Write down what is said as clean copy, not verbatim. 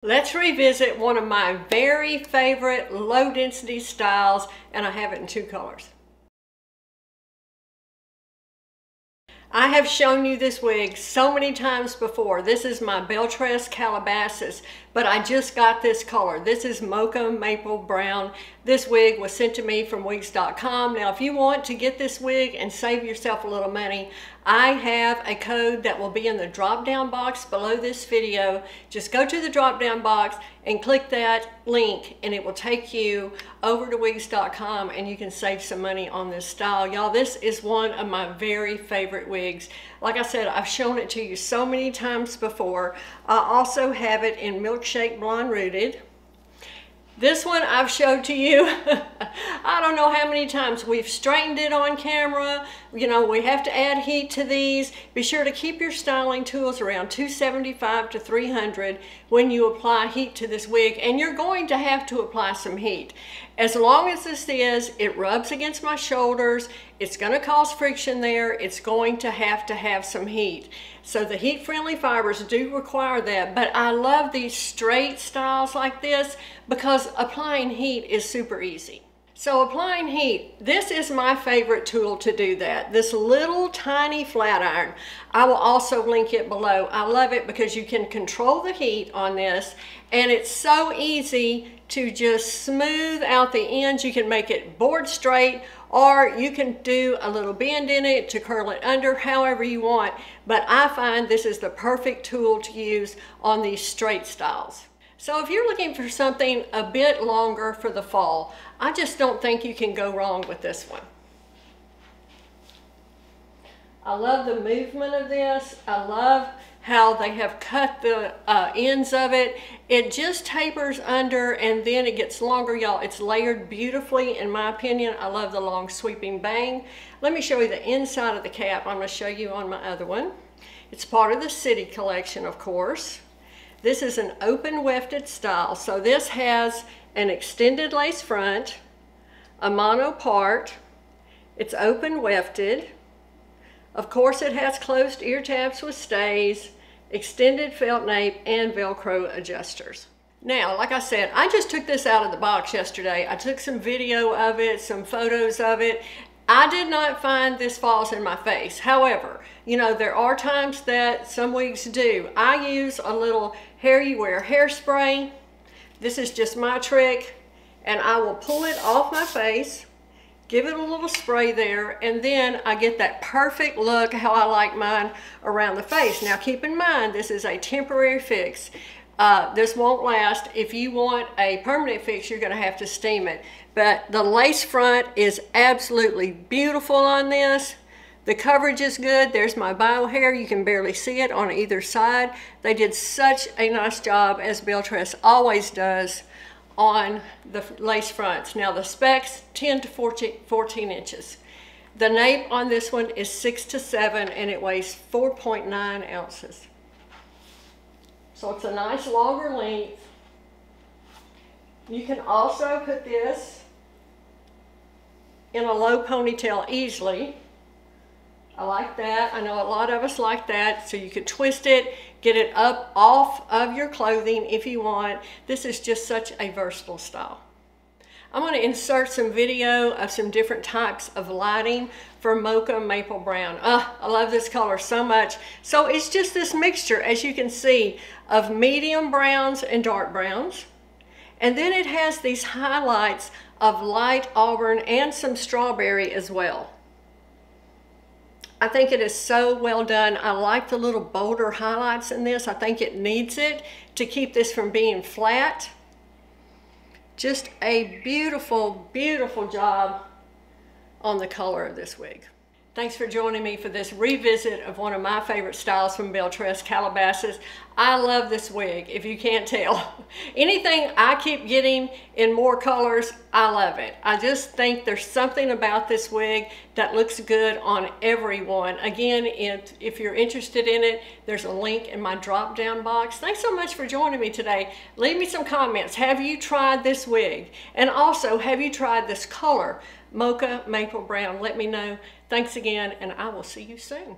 Let's revisit one of my very favorite low density styles, and I have it in two colors. I have shown you this wig so many times before. This is my Belle Tress Calabasas, but I just got this color. This is Mocha Maple Brown. This wig was sent to me from wigs.com. Now, if you want to get this wig and save yourself a little money, I have a code that will be in the drop-down box below this video. Just go to the drop-down box and click that link, and it will take you over to wigs.com, and you can save some money on this style. Y'all, this is one of my very favorite wigs. Like I said, I've shown it to you so many times before. I also have it in Milkshake Blonde Rooted. This one I've showed to you, I don't know how many times. We've straightened it on camera. You know, we have to add heat to these. Be sure to keep your styling tools around 275 to 300 when you apply heat to this wig, and you're going to have to apply some heat. As long as this is, it rubs against my shoulders, it's going to cause friction there, it's going to have some heat. So the heat-friendly fibers do require that, but I love these straight styles like this because applying heat is super easy. So applying heat, this is my favorite tool to do that. This little tiny flat iron. I will also link it below. I love it because you can control the heat on this, and it's so easy to just smooth out the ends. You can make it board straight, or you can do a little bend in it to curl it under, however you want. But I find this is the perfect tool to use on these straight styles. So if you're looking for something a bit longer for the fall, I just don't think you can go wrong with this one. I love the movement of this. I love how they have cut the ends of it. It just tapers under and then it gets longer, y'all. It's layered beautifully, in my opinion. I love the long sweeping bang. Let me show you the inside of the cap. I'm going to show you on my other one. It's part of the City collection, of course. This is an open wefted style. So this has an extended lace front, a mono part. It's open wefted. Of course, it has closed ear tabs with stays, extended felt nape, and Velcro adjusters. Now, like I said, I just took this out of the box yesterday. I took some video of it, some photos of it. I did not find this falls in my face. However, you know, there are times that some wigs do. I use a little Hair You Wear hairspray. This is just my trick, and I will pull it off my face, give it a little spray there, and then I get that perfect look how I like mine around the face. Now keep in mind, this is a temporary fix. This won't last. If you want a permanent fix, you're going to have to steam it. But the lace front is absolutely beautiful on this. The coverage is good. There's my bio hair. You can barely see it on either side. They did such a nice job, as Belle Tress always does, on the lace fronts. Now the specs, 10 to 14 inches. The nape on this one is 6 to 7, and it weighs 4.9 ounces. So it's a nice longer length. You can also put this in a low ponytail easily. I like that. I know a lot of us like that. So you could twist it, get it up off of your clothing if you want. This is just such a versatile style. I'm going to insert some video of some different types of lighting for Mocha Maple Brown. I love this color so much. So it's just this mixture, as you can see, of medium browns and dark browns. And then it has these highlights of light auburn and some strawberry as well. I think it is so well done. I like the little bolder highlights in this. I think it needs it to keep this from being flat. Just a beautiful, beautiful job on the color of this wig. Thanks for joining me for this revisit of one of my favorite styles from Belle Tress Calabasas. I love this wig, if you can't tell. Anything I keep getting in more colors, I love it. I just think there's something about this wig that looks good on everyone. Again, if you're interested in it, there's a link in my drop-down box. Thanks so much for joining me today. Leave me some comments. Have you tried this wig? And also, have you tried this color, Mocha Maple Brown? Let me know. Thanks again, and I will see you soon.